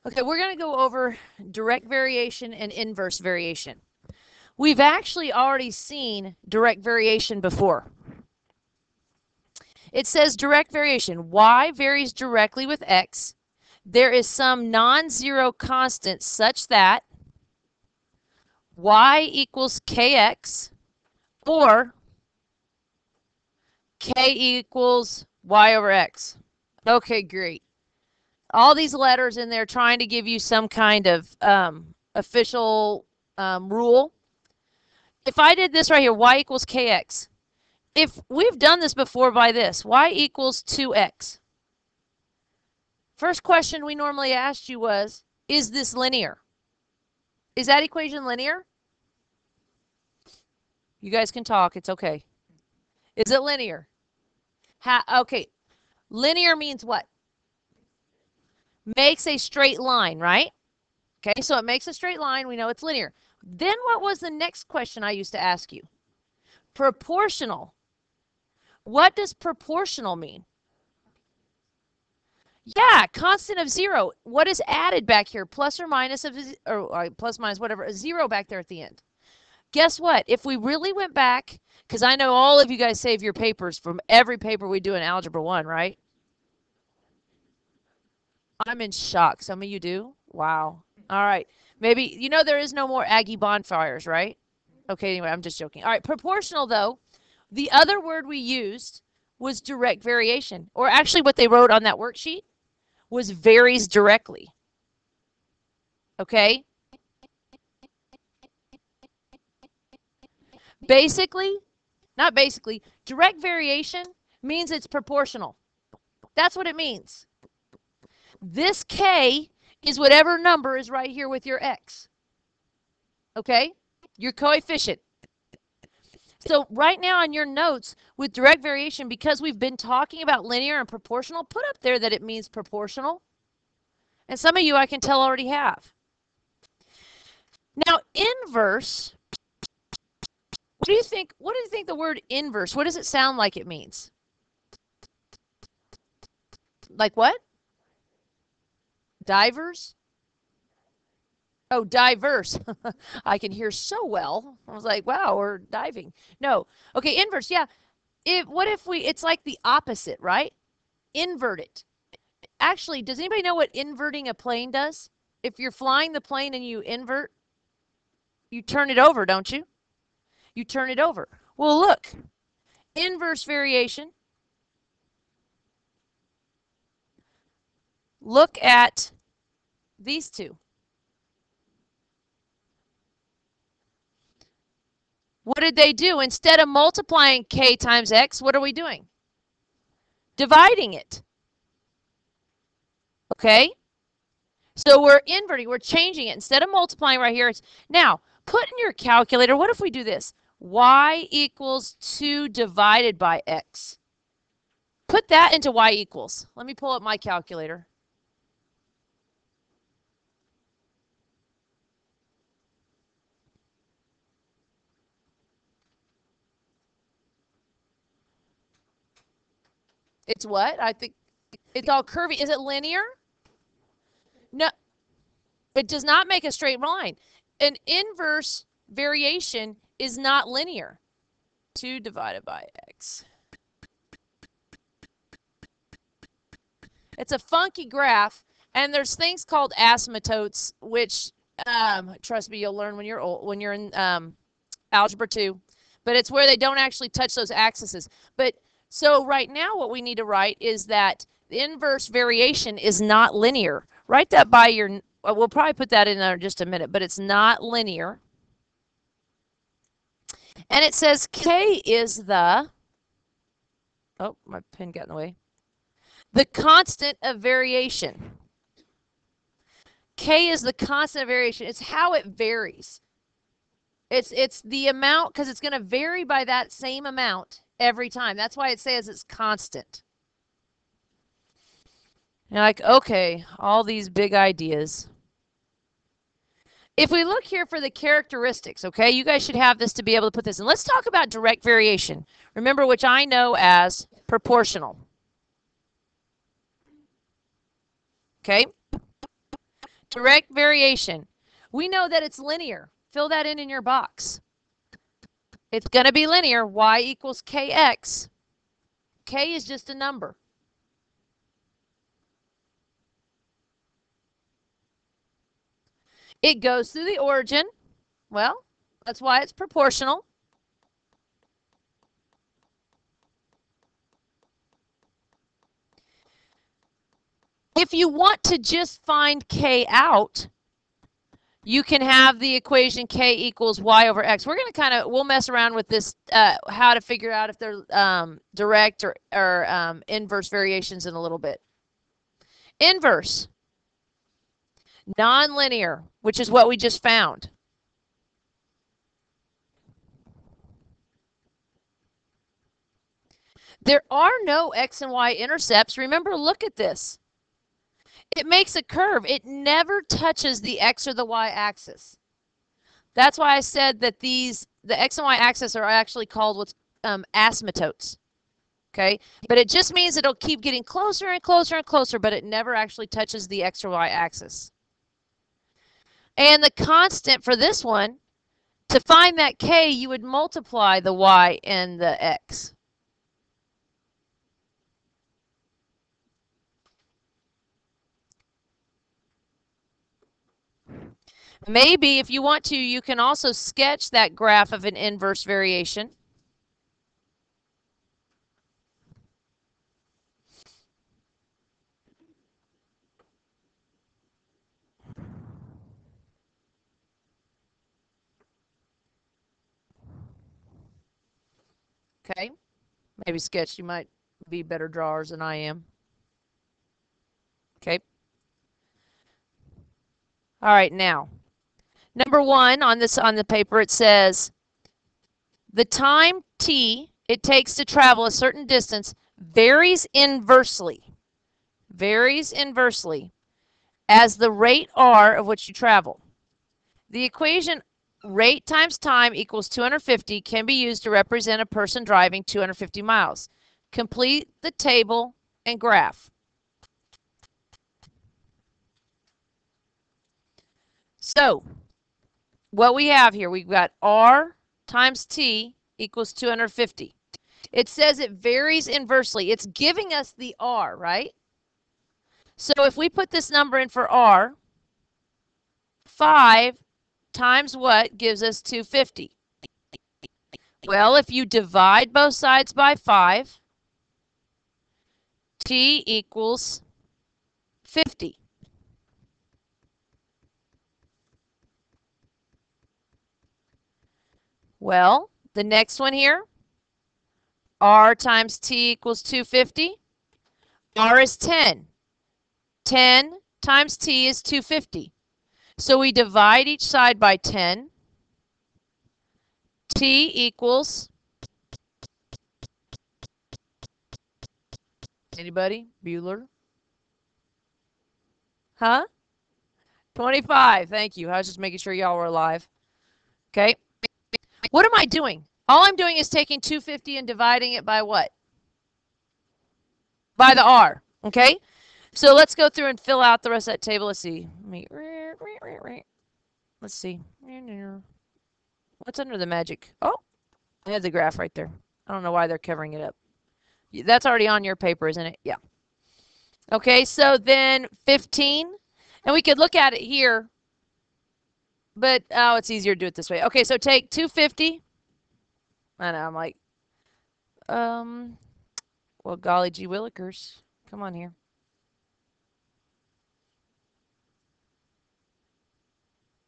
Okay, we're going to go over direct variation and inverse variation. We've actually already seen direct variation before. It says direct variation. Y varies directly with X. There is some non-zero constant such that Y equals Kx or K equals Y over X. Okay, great. All these letters in there trying to give you some kind of official rule. If I did this right here, Y equals Kx. If we've done this before by this, Y equals 2X. First question we normally asked you was, is this linear? Is that equation linear? You guys can talk. It's okay. Is it linear? Okay. Linear means what? Makes a straight line, right? Okay, so it makes a straight line. We know it's linear. Then what was the next question I used to ask you? Proportional. What does proportional mean? Yeah, constant of 0. What is added back here? Plus or minus of, or plus minus whatever, a 0 back there at the end. Guess what? If we really went back, because I know all of you guys save your papers from every paper we do in Algebra 1, right? I'm in shock. Some of you do? Wow. All right. Maybe, you know, there is no more Aggie bonfires, right? Okay, anyway, I'm just joking. All right, proportional, though, the other word we used was direct variation. Or actually what they wrote on that worksheet was varies directly. Okay? Basically, not basically, direct variation means it's proportional. That's what it means. This K is whatever number is right here with your X. Okay? Your coefficient. So right now on your notes with direct variation, because we've been talking about linear and proportional, put up there that it means proportional. And some of you I can tell already have. Now inverse, what do you think the word inverse, what does it sound like it means? Like what? Divers? Oh, diverse. I can hear so well. I was like, wow, we're diving. No. Okay, inverse. Yeah. What if it's like the opposite, right? Invert it. Actually, does anybody know what inverting a plane does? If you're flying the plane and you invert, you turn it over, don't you? You turn it over. Well, look. Inverse variation. Look at these two. What did they do? Instead of multiplying K times X, what are we doing? Dividing it. Okay? So we're inverting. We're changing it. Instead of multiplying right here, now, put in your calculator, what if we do this? Y equals 2 divided by X. Put that into Y equals. Let me pull up my calculator. It's what? I think it's all curvy. Is it linear? No, it does not make a straight line. An inverse variation is not linear. 2 divided by X. It's a funky graph, and there's things called asymptotes, which, trust me, you'll learn when you're old, when you're in Algebra 2. But it's where they don't actually touch those axes. But so right now what we need to write is that the inverse variation is not linear. Write that by your, we'll probably put that in there in just a minute, but it's not linear. And it says K is the, oh, my pen got in the way, the constant of variation. K is the constant of variation. It's how it varies. It's the amount, because it's going to vary by that same amount every time. That's why it says it's constant. You're like, okay, all these big ideas. If we look here for the characteristics, okay, you guys should have this to be able to put this in. Let's talk about direct variation. Remember, which I know as proportional. Okay? Direct variation. We know that it's linear. Fill that in your box. It's going to be linear. Y equals kx. K is just a number. It goes through the origin. Well, that's why it's proportional. If you want to just find k out, you can have the equation k equals y over x. We're going to we'll mess around with this, how to figure out if they're direct or inverse variations in a little bit. Inverse. Nonlinear, which is what we just found. There are no x and y intercepts. Remember, look at this. It makes a curve. It never touches the x or the y axis. That's why I said that the x and y axis are actually called what's asymptotes. Okay, but it just means it'll keep getting closer and closer and closer, but it never actually touches the x or y axis. And the constant for this one, to find that k, you would multiply the y and the x. Maybe if you want to, you can also sketch that graph of an inverse variation. Okay, maybe sketch. You might be better drawers than I am. Okay. All right, now, number one on the paper, it says the time t it takes to travel a certain distance varies inversely as the rate r of which you travel. The equation rate times time equals 250 can be used to represent a person driving 250 miles. Complete the table and graph. So what we have here, we've got r times t equals 250. It says it varies inversely. It's giving us the r, right? So if we put this number in for r, 5 times what gives us 250? Well, if you divide both sides by 5, t equals 50. Well, the next one here, r times t equals 250. R is 10. 10 times t is 250. So we divide each side by 10. T equals, anybody? Bueller? Huh? 25. Thank you. I was just making sure y'all were alive. Okay. What am I doing? All I'm doing is taking 250 and dividing it by what? By the r. Okay. So let's go through and fill out the rest of that table. Let's see. Let's see. What's under the magic? Oh, I had the graph right there. I don't know why they're covering it up. That's already on your paper, isn't it? Yeah. Okay, so then 15. And we could look at it here, but oh, it's easier to do it this way. Okay, so take 250. I know, I'm like, well, golly gee willikers. Come on here.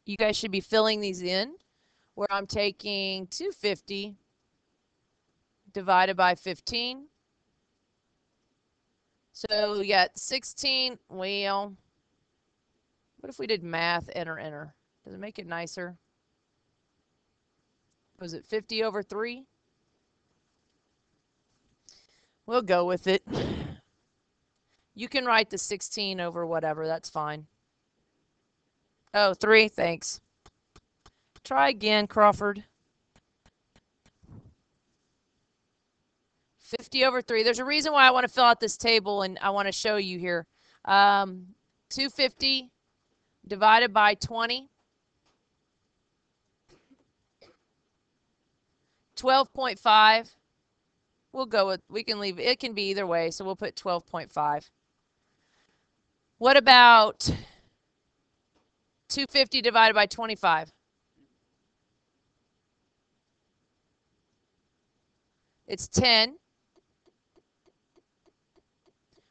You guys should be filling these in, where I'm taking 250 divided by 15. So we got 16. Well, what if we did math, enter? Does it make it nicer? Was it 50 over 3? We'll go with it. You can write the 16 over whatever. That's fine. Oh, 3. Thanks. Try again, Crawford. 50 over 3. There's a reason why I want to fill out this table, and I want to show you here. 250 divided by 20. 12.5. We'll go with, we can leave, it can be either way, so we'll put 12.5. What about 250 divided by 25? It's 10.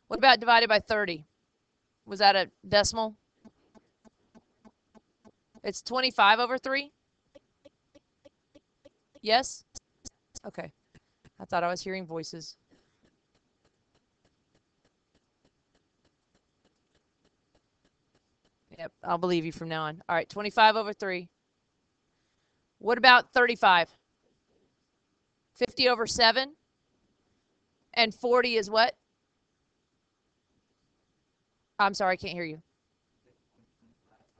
What about divided by 30? Was that a decimal? It's 25 over 3? Yes? Okay. I thought I was hearing voices. Yep, I'll believe you from now on. All right, 25 over 3. What about 35? 50 over 7. And 40 is what? I'm sorry, I can't hear you.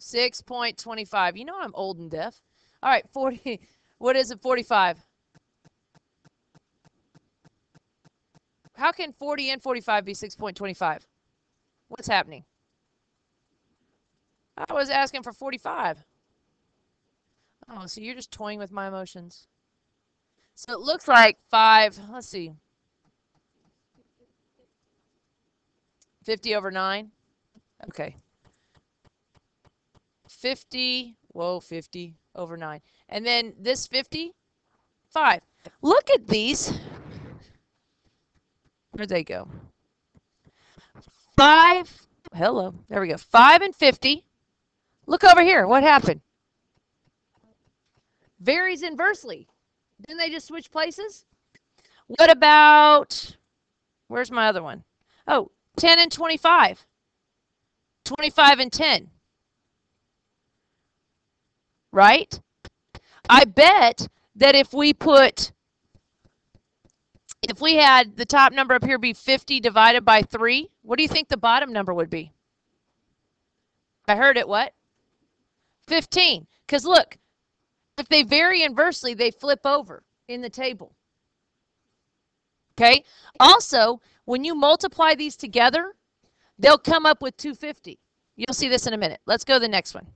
6.25. You know I'm old and deaf. All right, 40. What is it, 45? How can 40 and 45 be 6.25? What's happening? I was asking for 45. Oh, so you're just toying with my emotions. So it looks like 5, let's see. 50 over 9. Okay. 50, whoa, 50 over 9. And then this 50, 5. Look at these. Where'd they go? 5, hello, there we go. 5 and 50. Look over here. What happened? Varies inversely. Didn't they just switch places? What about, where's my other one? Oh, 10 and 25. 25 and 10. Right? I bet that if we had the top number up here be 50 divided by 3, what do you think the bottom number would be? I heard it, what? 15. Because look, if they vary inversely, they flip over in the table. Okay? Also, when you multiply these together, they'll come up with 250. You'll see this in a minute. Let's go to the next one.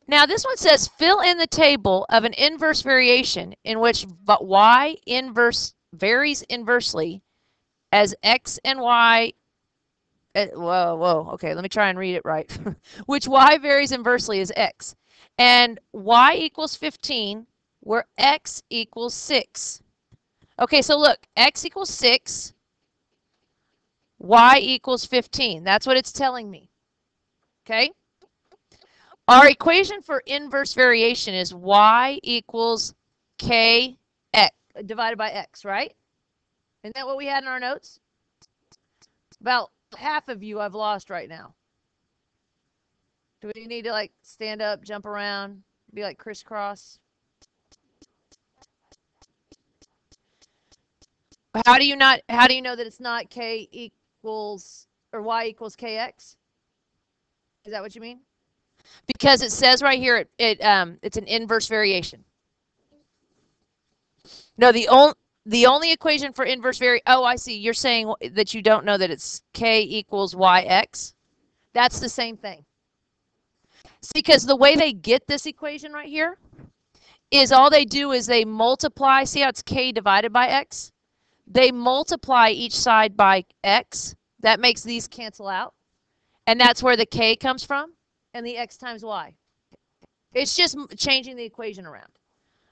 Now, this one says, fill in the table of an inverse variation in which y inverse varies inversely as x and y. Whoa. Okay, let me try and read it right. Which y varies inversely as x. And y equals 15, where x equals 6. Okay, so look, x equals 6, y equals 15. That's what it's telling me. Okay? Our equation for inverse variation is y equals k x divided by x, right? Isn't that what we had in our notes? About half of you I've lost right now. Do we need to like stand up, jump around, be like crisscross? How do you know that it's not k equals or y equals kx? Is that what you mean? Because it says right here it's an inverse variation. No, the only equation for inverse oh, I see. You're saying that you don't know that it's k equals yx. That's the same thing. See, because the way they get this equation right here is all they do is they multiply. See how it's k divided by x? They multiply each side by x. That makes these cancel out. And that's where the k comes from. And the x times y. It's just changing the equation around.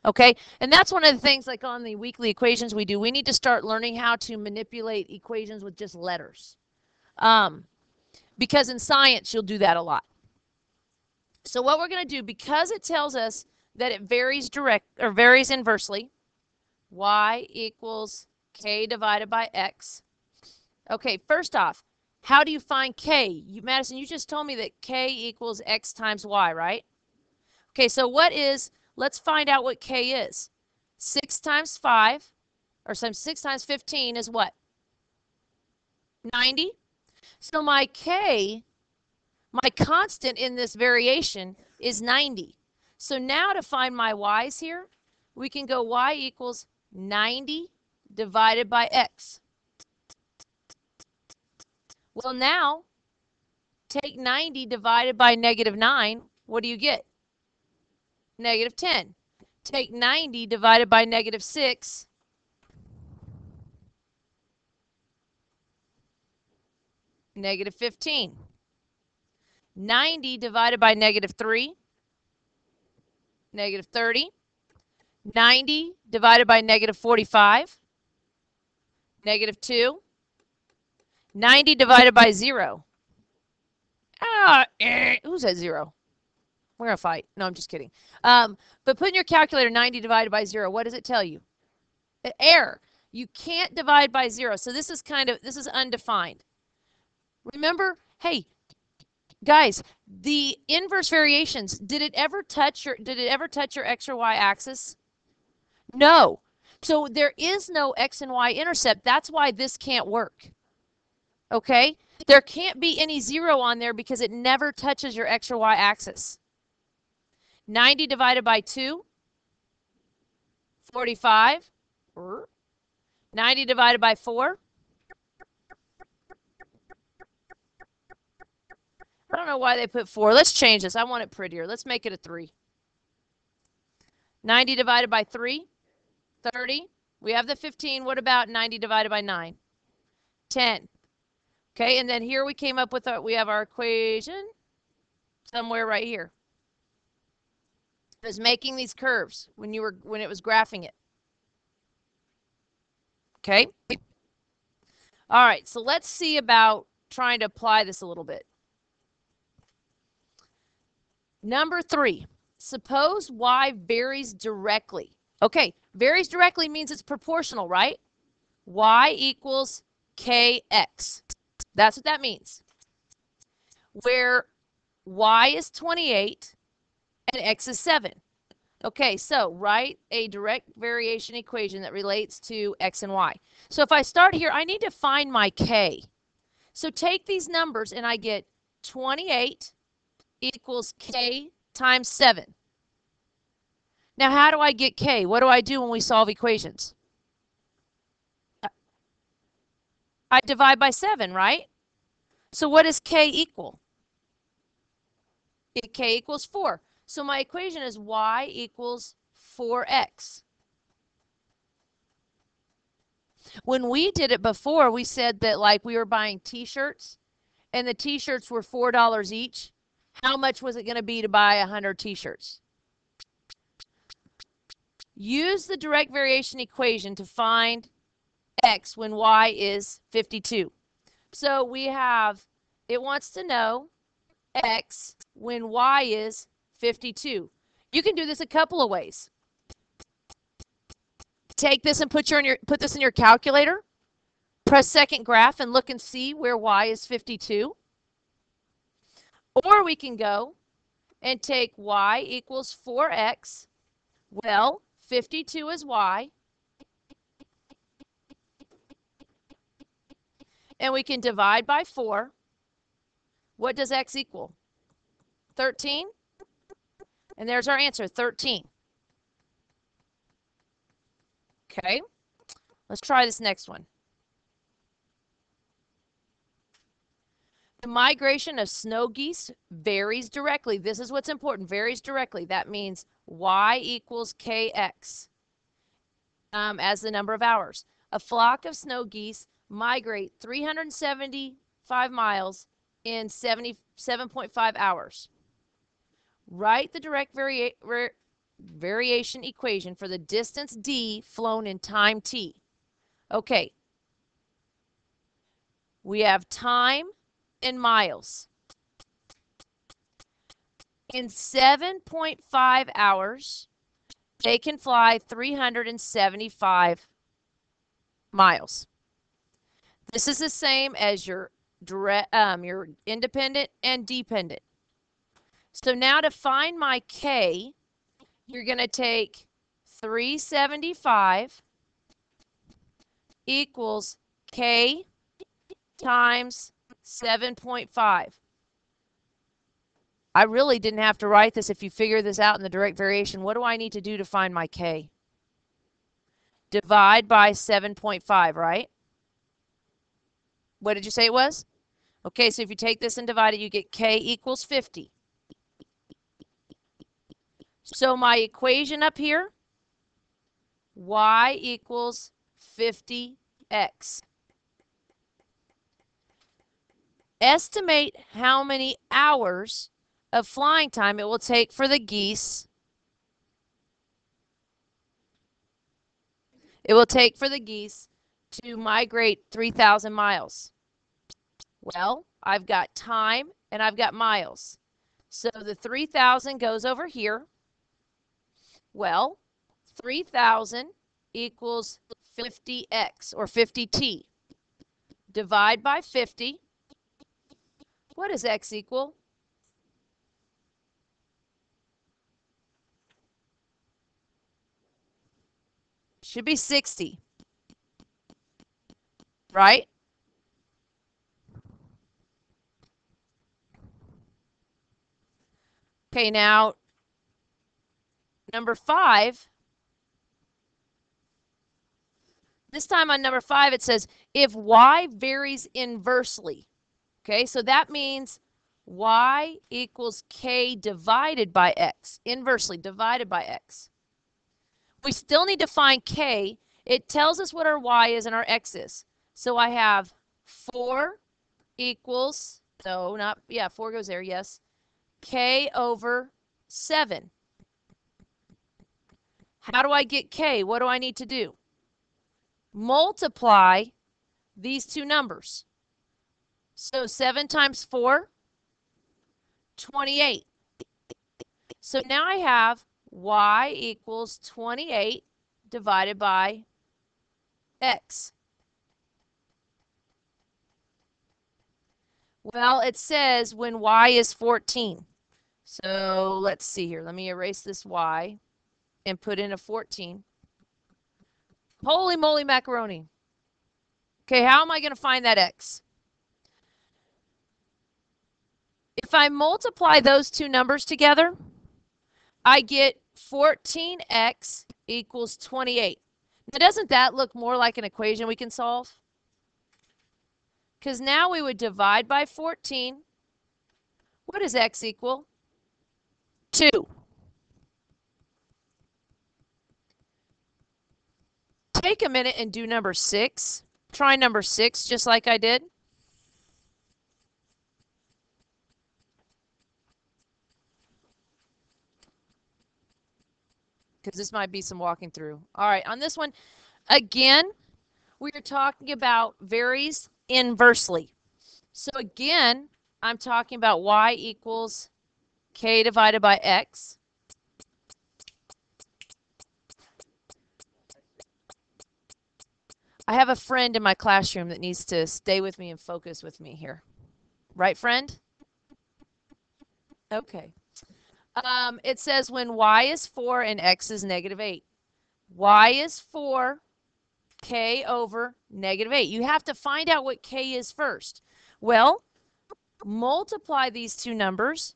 Okay? And that's one of the things like on the weekly equations we do. We need to start learning how to manipulate equations with just letters. Because in science, you'll do that a lot. So what we're going to do, because it tells us that it varies varies inversely, y equals k divided by x. Okay, first off, how do you find k? Madison, you just told me that k equals x times y, right? Okay, so let's find out what k is. 6 times 5, or 6 times 15 is what? 90. So my k, my constant in this variation is 90. So now to find my y's here, we can go y equals 90 divided by x. Well, now Take 90 divided by negative 9. What do you get? Negative 10. Take 90 divided by negative 6. Negative 15. 90 divided by negative 3. Negative 30. 90 divided by negative 45. Negative 2. 90 divided by 0. Who's at 0? We're going to fight. No, I'm just kidding. But put in your calculator 90 divided by 0. What does it tell you? Error. You can't divide by 0. So this is undefined. Remember, hey, guys, the inverse variations, did it ever touch your x or y axis? No. So there is no x and y intercept. That's why this can't work. Okay? There can't be any 0 on there because it never touches your x or y axis. 90 divided by 2, 45. 90 divided by 4. I don't know why they put 4. Let's change this. I want it prettier. Let's make it a 3. 90 divided by 3, 30. We have the 15. What about 90 divided by 9? 10. Okay, and then here we came up with we have our equation somewhere right here. It was making these curves when it was graphing it. Okay? All right, so let's see about trying to apply this a little bit. Number 3, suppose y varies directly. Okay, varies directly means it's proportional, right? Y equals kx. That's what that means. Where y is 28 and x is 7. Okay, so write a direct variation equation that relates to x and y. So if I start here, I need to find my k. So take these numbers and I get 28 equals k times 7. Now, how do I get k? What do I do when we solve equations? I divide by 7, right? So what does k equal? K equals 4. So my equation is y equals 4x. When we did it before, we said that like we were buying t-shirts and the t-shirts were $4 each. How much was it going to be to buy 100 t-shirts? Use the direct variation equation to find x when y is 52. So we have, it wants to know x when y is 52. You can do this a couple of ways. Take this and put this in your calculator. Press second graph and look and see where y is 52. Or we can go and take y equals 4x. Well, 52 is y. And we can divide by 4. What does x equal? 13? And there's our answer, 13. Okay, let's try this next one. The migration of snow geese varies directly. This is what's important, varies directly. That means y equals kx as the number of hours. A flock of snow geese migrate 375 miles in 77.5 hours. Write the direct variation equation for the distance d flown in time t. Okay. We have time in miles. In 7.5 hours, they can fly 375 miles. This is the same as your independent and dependent. So now to find my k, you're going to take 375 equals k times 7.5. I really didn't have to write this if you figure this out in the direct variation. What do I need to do to find my k? Divide by 7.5, right? What did you say it was? Okay, so if you take this and divide it, you get k equals 50. So my equation up here, y equals 50x. Estimate how many hours of flying time it will take for the geese. It will take for the geese to migrate 3,000 miles. Well, I've got time and I've got miles. So the 3,000 goes over here. Well, 3,000 equals 50x or 50t. Divide by 50. What does x equal? Should be 60. Right? Okay, now number 5. This time on number 5 it says if y varies inversely. Okay, so that means y equals k divided by x. Inversely divided by x. We still need to find k. It tells us what our y is and our x is. So I have 4 equals, no, not, yeah, 4 goes there, yes. K over 7. How do I get k? What do I need to do? Multiply these two numbers. So 7 times 4, 28. So now I have y equals 28 divided by x. Well, it says when y is 14. So let's see here. Let me erase this y and put in a 14. Holy moly macaroni. Okay, how am I going to find that x? If I multiply those two numbers together, I get 14x equals 28. Now, doesn't that look more like an equation we can solve? Because now we would divide by 14. What does x equal? 2. Take a minute and do number 6. Try number 6 just like I did. Because this might be some walking through. All right, on this one, again, we are talking about varies inversely. So again, I'm talking about y equals k divided by x. I have a friend in my classroom that needs to stay with me and focus with me here. Right, friend? Okay. It says when y is 4 and x is -8. Y is 4, k over -8. You have to find out what k is first. Well, multiply these two numbers.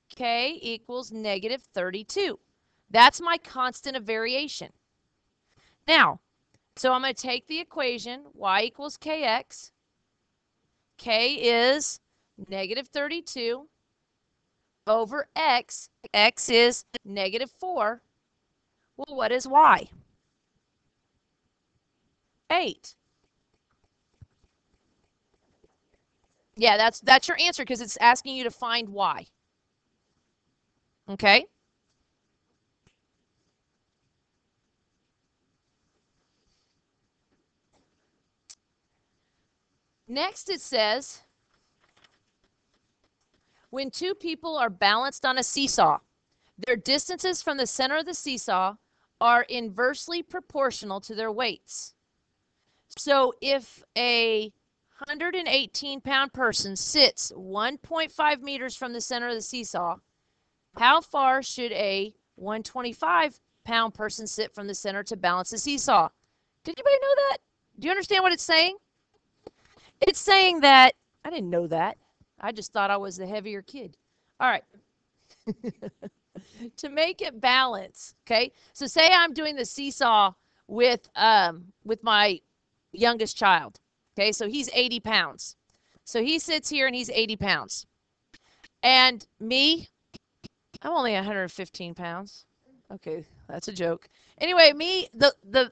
K equals -32. That's my constant of variation. Now, so I'm going to take the equation, y equals kx. K is -32 over x. X is -4. Well, what is y? 8. Yeah, that's your answer because it's asking you to find y. Okay? Next it says, when two people are balanced on a seesaw, their distances from the center of the seesaw are inversely proportional to their weights. So if a 118-pound person sits 1.5 meters from the center of the seesaw, how far should a 125-pound person sit from the center to balance the seesaw? Did anybody know that? Do you understand what it's saying? It's saying that, I didn't know that. I just thought I was the heavier kid. All right. To make it balance, okay? So say I'm doing the seesaw with my youngest child. Okay, so he's 80 pounds. So he sits here and he's 80 pounds. And me, I'm only 115 pounds. Okay, that's a joke. Anyway, me,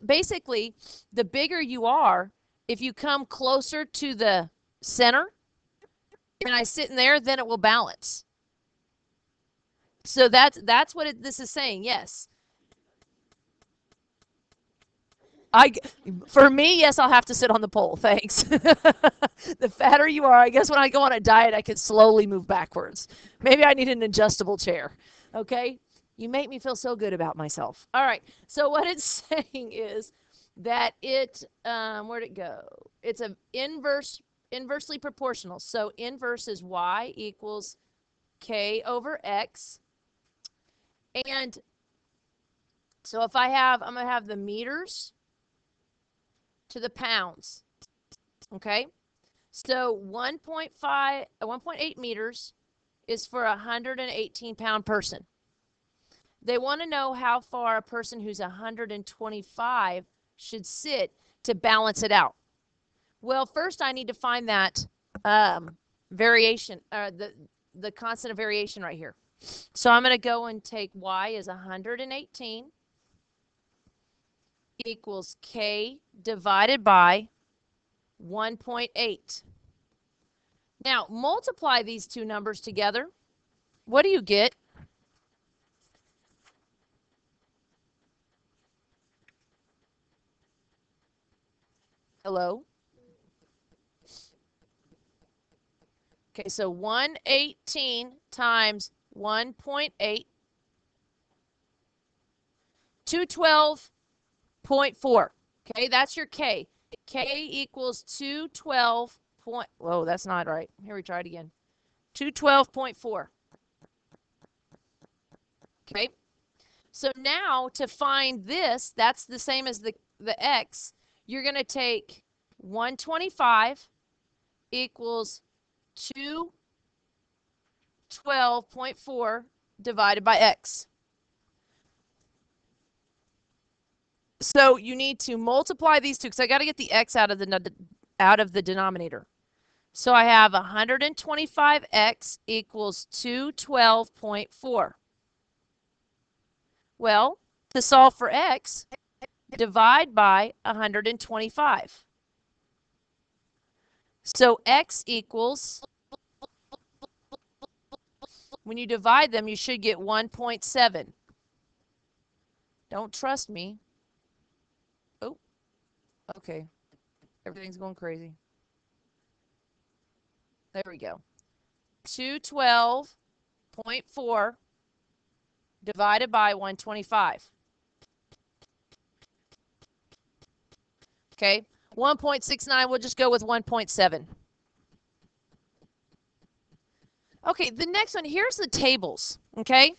basically, the bigger you are, if you come closer to the center and I sit in there, then it will balance. So that's what this is saying. Yes. For me, yes, I'll have to sit on the pole. Thanks. The fatter you are, I guess when I go on a diet, I can slowly move backwards. Maybe I need an adjustable chair. Okay? You make me feel so good about myself. All right. So what it's saying is that where'd it go? It's a inversely proportional. So inverse is y equals k over x. And so if I'm going to have the meters to the pounds. Okay? So 1.8 meters is for a 118-pound person. They want to know how far a person who's 125 should sit to balance it out. Well, first I need to find that variation, the constant of variation right here. So I'm going to go and take y as 118 equals k divided by 1.8. Now, multiply these two numbers together. What do you get? Hello? Okay, so 118 times 1.8, 212.4. Okay, that's your K. K equals 212. Whoa, that's not right. Here we try it again. 212.4. Okay, so now to find this, that's the same as the X. You're going to take 125 equals 212.4 divided by X. So you need to multiply these two because I got to get the X out of the denominator. So I have 125X equals 212.4. Well, to solve for X, divide by 125. So X equals, when you divide them, you should get 1.7. Don't trust me. Oh, okay. Everything's going crazy. There we go. 212.4 divided by 125. Okay, 1.69, we'll just go with 1.7. Okay, the next one, here's the tables, okay?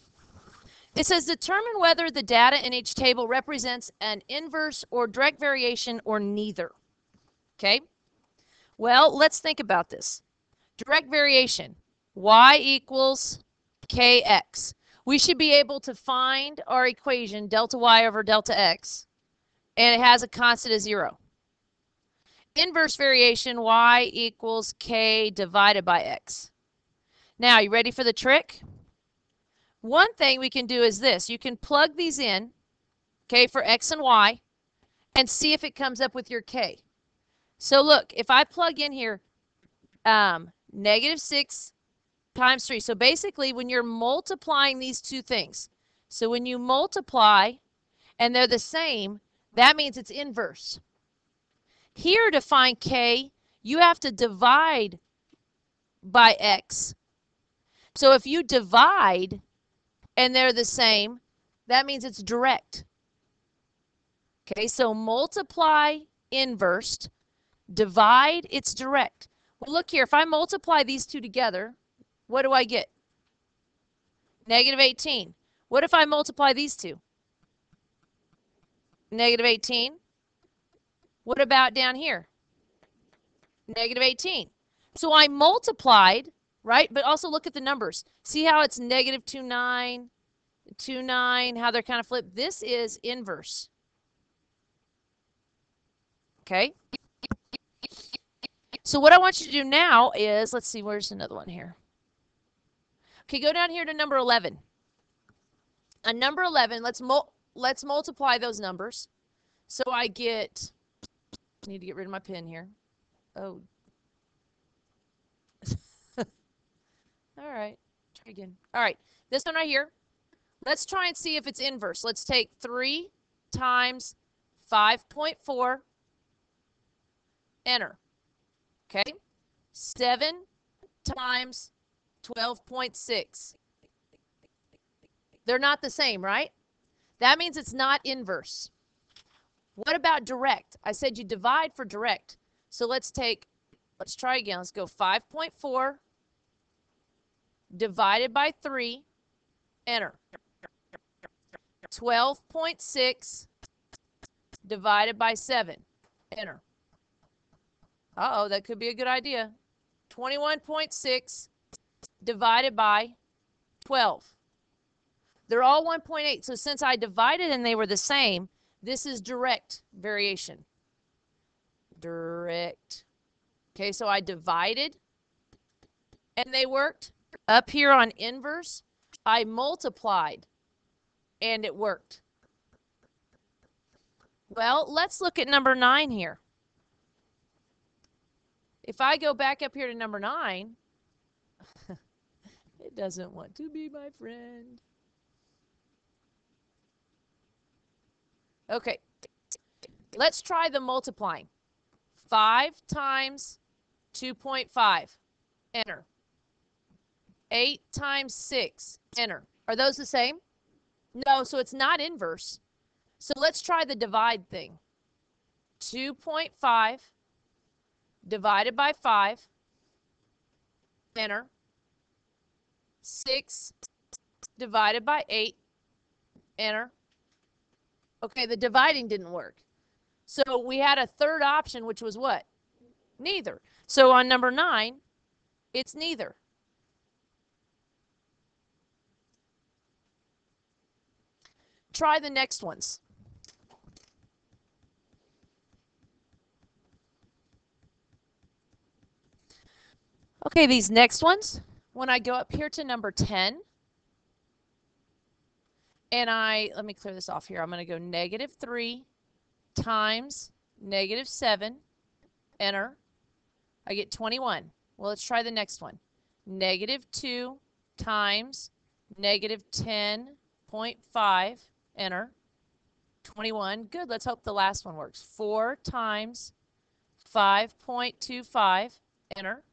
It says determine whether the data in each table represents an inverse or direct variation or neither. Okay? Well, let's think about this. Direct variation, y equals kx. We should be able to find our equation, delta y over delta x, and it has a constant of 0. Inverse variation, y equals k divided by x. Now, you ready for the trick? One thing we can do is this. You can plug these in, okay, for x and y, and see if it comes up with your k. So look, if I plug in here -6 times 3. So basically, when you're multiplying these two things, so when you multiply and they're the same, that means it's inverse. Here, to find k, you have to divide by x. So if you divide and they're the same, that means it's direct. Okay, so multiply inversed, divide, it's direct. Well, look here, if I multiply these two together, what do I get? -18. What if I multiply these two? -18. What about down here? -18. So I multiplied, right? But also look at the numbers. See how it's -29, 29, how they're kind of flipped? This is inverse. Okay? So what I want you to do now is, let's see, where's another one here? Okay, go down here to number 11. On number 11, let's multiply those numbers. So I get, I need to get rid of my pen here. Oh. All right, try again. All right, this one right here. Let's try and see if it's inverse. Let's take 3 times 5.4, enter. Okay, 7 times 12.6. They're not the same, right? That means it's not inverse. What about direct? I said you divide for direct. So let's try again. Let's go 5.4 divided by 3, enter. 12.6 divided by 7, enter. Uh-oh, that could be a good idea. 21.6 divided by 12. They're all 1.8. So since I divided and they were the same, this is direct variation. Direct. Okay, so I divided and they worked. Up here on inverse, I multiplied and it worked. Well, let's look at number 9 here. If I go back up here to number 9, it doesn't want to be my friend. Okay, let's try the multiplying. 5 times 2.5, enter. 8 times 6, enter. Are those the same? No, so it's not inverse. So let's try the divide thing. 2.5 divided by 5, enter. 6 divided by 8, enter. Okay, the dividing didn't work. So we had a third option, which was what? Neither. So on number 9, it's neither. Try the next ones. Okay, these next ones, when I go up here to number 10, and let me clear this off here. I'm going to go -3 times -7, enter. I get 21. Well, let's try the next one. -2 times -10.5, enter. 21. Good. Let's hope the last one works. 4 times 5.25, enter.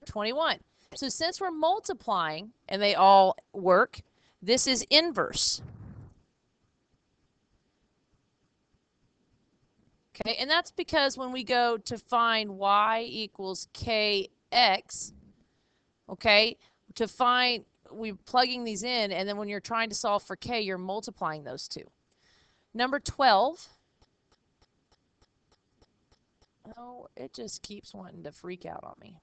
21. So since we're multiplying and they all work, this is inverse. Okay, and that's because when we go to find y equals kx, okay, we're plugging these in, and then when you're trying to solve for k, you're multiplying those two. Number 12. Oh, it just keeps wanting to freak out on me.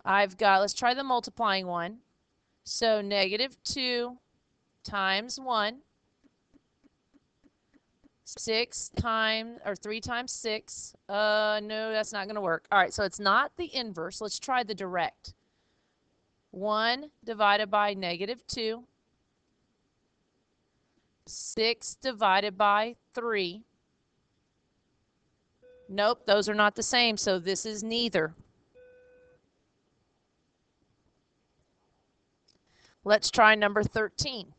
Let's try the multiplying one. So -2 times 1, 6 times, or 3 times 6. No, that's not going to work. All right, so it's not the inverse. Let's try the direct. 1 divided by -2. 6 divided by 3. Nope, those are not the same, so this is neither. Let's try number 13.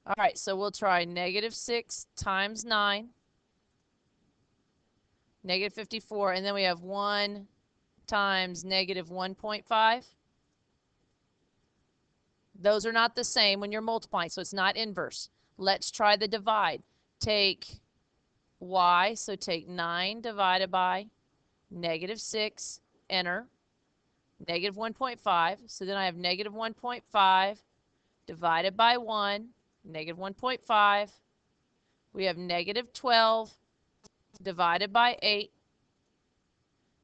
All right, so we'll try -6 times 9, -54, and then we have 1 times -1.5. Those are not the same when you're multiplying, so it's not inverse. Let's try the divide. Take y, so take 9 divided by -6, enter. -1.5, so then I have -1.5 divided by 1, -1.5. We have -12 divided by 8,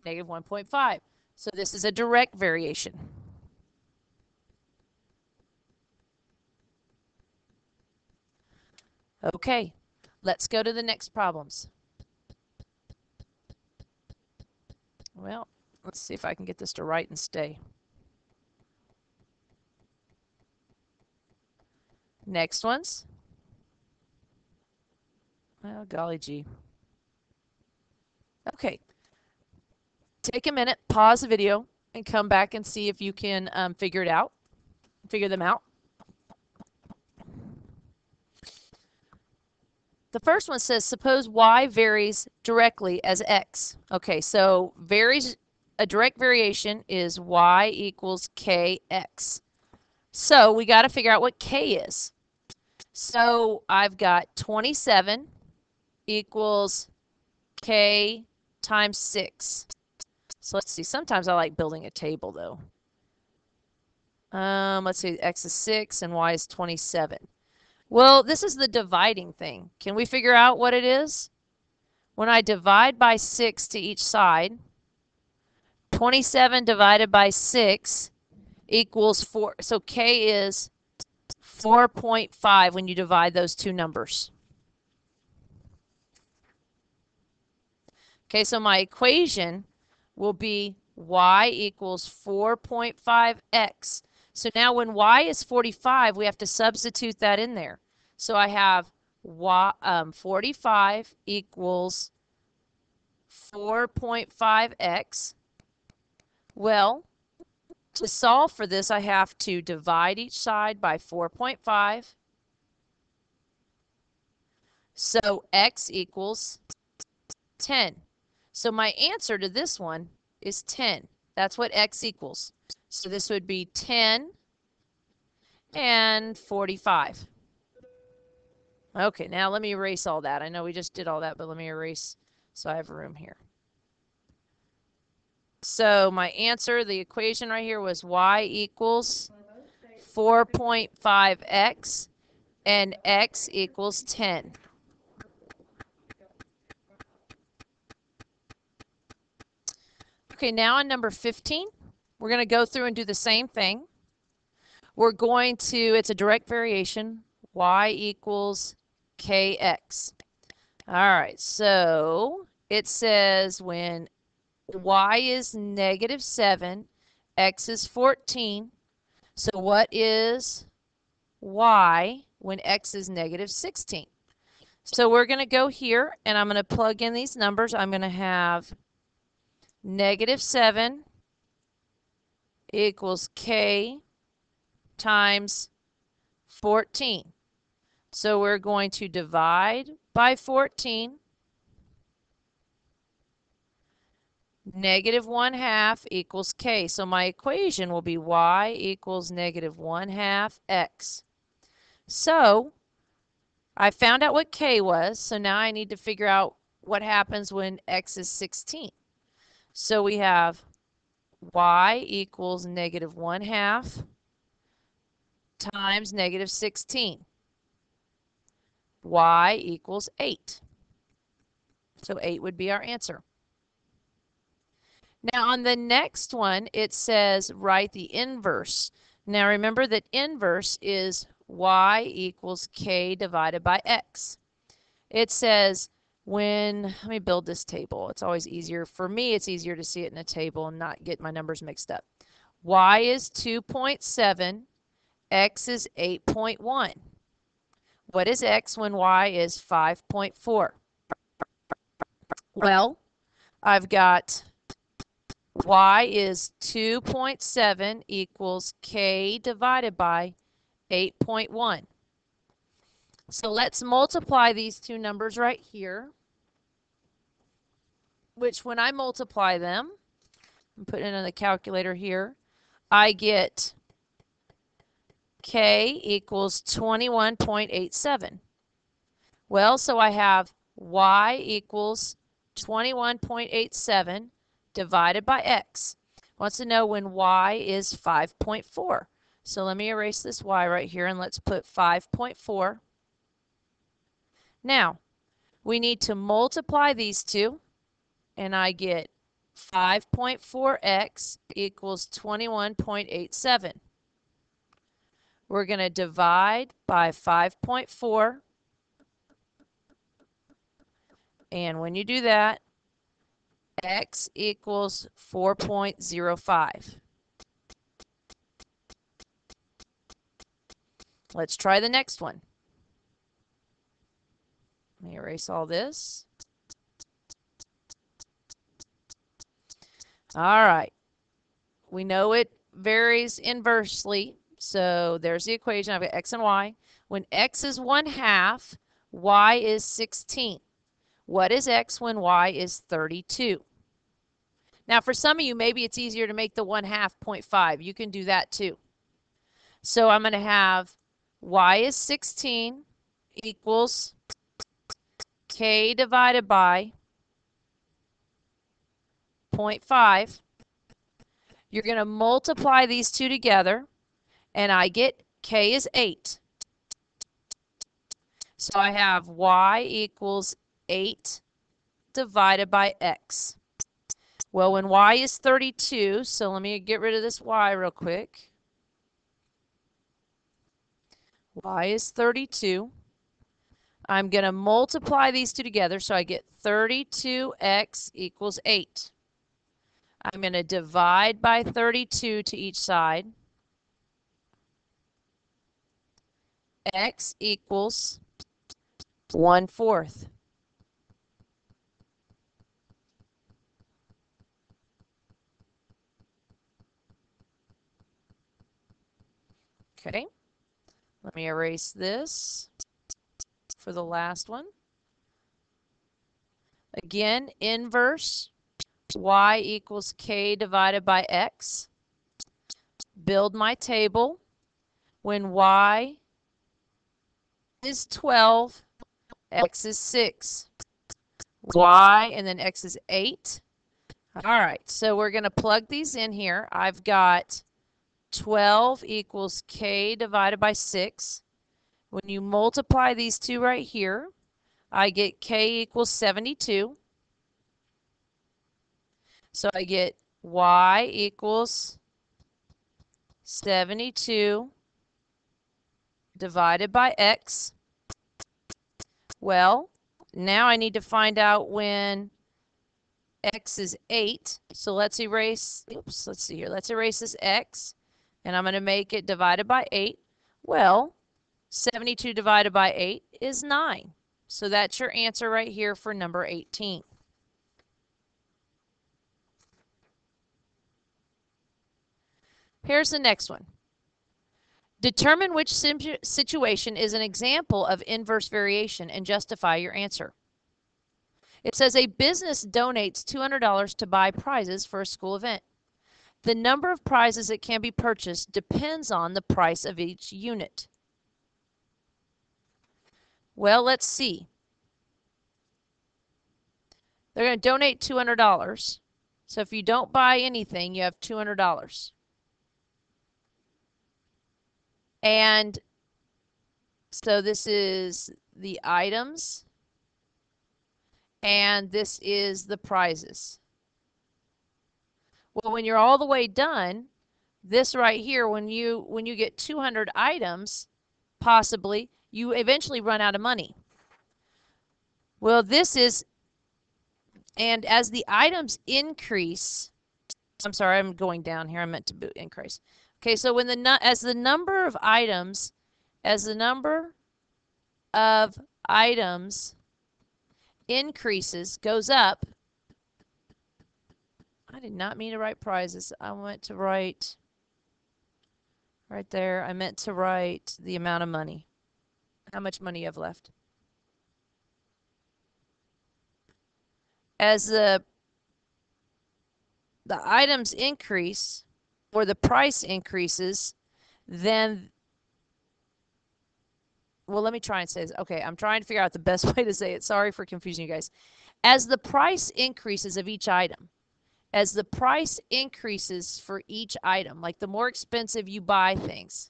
-1.5. So this is a direct variation. Okay, let's go to the next problems. Well, let's see if I can get this to write and stay. Next ones. Oh, golly gee. Okay, take a minute, pause the video, and come back and see if you can figure them out. The first one says, suppose y varies directly as x. Okay, so a direct variation is y equals kx. So we got to figure out what k is. So I've got 27 equals k times 6. So let's see. Sometimes I like building a table, though. Let's see. X is 6 and y is 27. Well, this is the dividing thing. Can we figure out what it is? When I divide by 6 to each side, 27 divided by 6 equals 4. So k is 4.5 when you divide those two numbers. Okay, so my equation will be y equals 4.5x. So now when y is 45, we have to substitute that in there. So I have 45 equals 4.5x. Well, to solve for this, I have to divide each side by 4.5. So x equals 10. So my answer to this one is 10. That's what x equals. So this would be 10 and 45. Okay, now let me erase all that. I know we just did all that, but let me erase so I have room here. So my answer, the equation right here was y equals 4.5x and x equals 10. Okay, now on number 15, we're going to go through and do the same thing. We're going to, it's a direct variation, y equals kx. All right, so it says when y is negative 7, x is 14. So what is y when x is negative 16? So we're going to go here, and I'm going to plug in these numbers. I'm going to have negative 7 equals k times 14. So we're going to divide by 14. Negative 1/2 equals k. So my equation will be y equals negative 1/2 x. So I found out what k was. So now I need to figure out what happens when x is 16. So we have y equals negative 1/2 times negative 16. Y equals 8. So 8 would be our answer. Now on the next one, it says write the inverse. Now remember that inverse is y equals k divided by x. It says let me build this table. It's always easier. For me, it's easier to see it in a table and not get my numbers mixed up. Y is 2.7, x is 8.1. What is x when y is 5.4? Well, I've got y is 2.7 equals k divided by 8.1. So let's multiply these two numbers right here, which when I multiply them, I'm putting it in the calculator here, I get k equals 21.87. Well, so I have y equals 21.87 divided by x. Wants to know when y is 5.4. So let me erase this y right here and let's put 5.4. Now, we need to multiply these two, and I get 5.4x equals 21.87. We're going to divide by 5.4. And when you do that, x equals 4.05. Let's try the next one. Let me erase all this. All right. We know it varies inversely. So there's the equation. I've got x and y. When x is 1/2, y is 16. What is x when y is 32? Now, for some of you, maybe it's easier to make the 1/2 0.5. You can do that too. So I'm going to have y is 16 equals k divided by 0.5. You're going to multiply these two together, and I get k is 8. So I have y equals 8 divided by x. Well, when y is 32, so let me get rid of this y real quick. Y is 32. I'm going to multiply these two together, so I get 32x equals 8. I'm going to divide by 32 to each side. X equals 1/4. Okay, let me erase this for the last one. Again, inverse, y equals k divided by x. Build my table. When y is 12, x is 6. Y, and then x is 8. All right, so we're going to plug these in here. I've got 12 equals k divided by 6. When you multiply these two right here, I get k equals 72. So I get y equals 72 divided by x. Well, now I need to find out when x is 8. So let's erase, let's see here. Let's erase this x, and I'm going to make it divided by 8. Well, 72 divided by 8 is 9. So that's your answer right here for number 18. Here's the next one. Determine which situation is an example of inverse variation and justify your answer. It says a business donates $200 to buy prizes for a school event. The number of prizes that can be purchased depends on the price of each unit. Well, let's see. They're going to donate $200. So if you don't buy anything, you have $200. And so this is the items, and this is the prizes. Well, when you're all the way done, this right here, when you get 200 items, possibly, you eventually run out of money. Well, this is, and as the items increase, I'm sorry, I'm going down here. I meant to increase. Okay, so when as the number of items increases, goes up. I did not mean to write prizes. I went to write right there. I meant to write the amount of money. How much money you have left. As the items increase, or the price increases, then, well, let me try and say this. Okay, I'm trying to figure out the best way to say it. Sorry for confusing you guys. As the price increases of each item, as the price increases for each item, like the more expensive you buy things,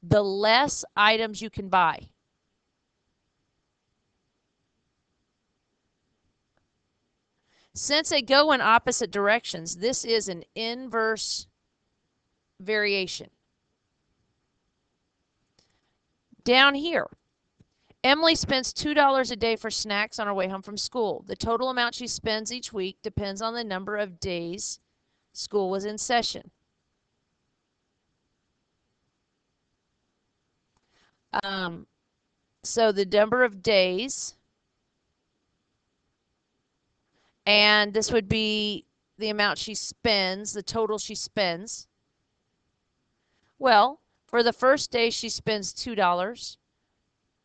the less items you can buy. Since they go in opposite directions, this is an inverse variation. Down here, Emily spends $2 a day for snacks on her way home from school. The total amount she spends each week depends on the number of days school was in session. So the number of days, and this would be the amount she spends, the total she spends. Well, for the first day, she spends $2.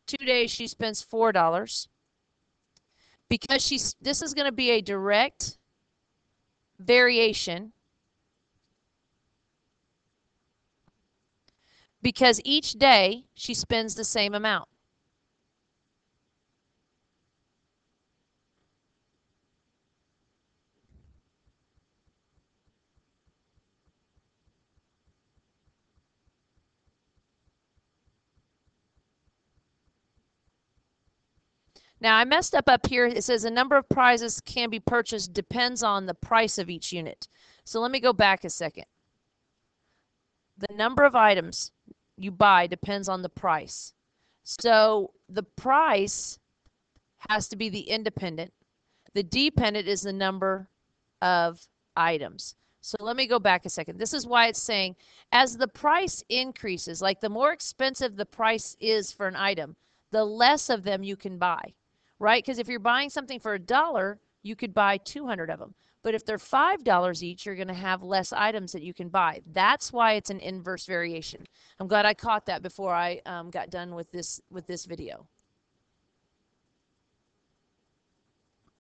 2 days, she spends $4. Because this is going to be a direct variation, because each day she spends the same amount. Now, I messed up here. It says the number of prizes can be purchased depends on the price of each unit. So let me go back a second. The number of items you buy depends on the price. So the price has to be the independent. The dependent is the number of items. So let me go back a second. This is why it's saying as the price increases, like the more expensive the price is for an item, the less of them you can buy, right? Because if you're buying something for $1, you could buy 200 of them. But if they're $5 each, you're going to have less items that you can buy. That's why it's an inverse variation. I'm glad I caught that before I got done with this video.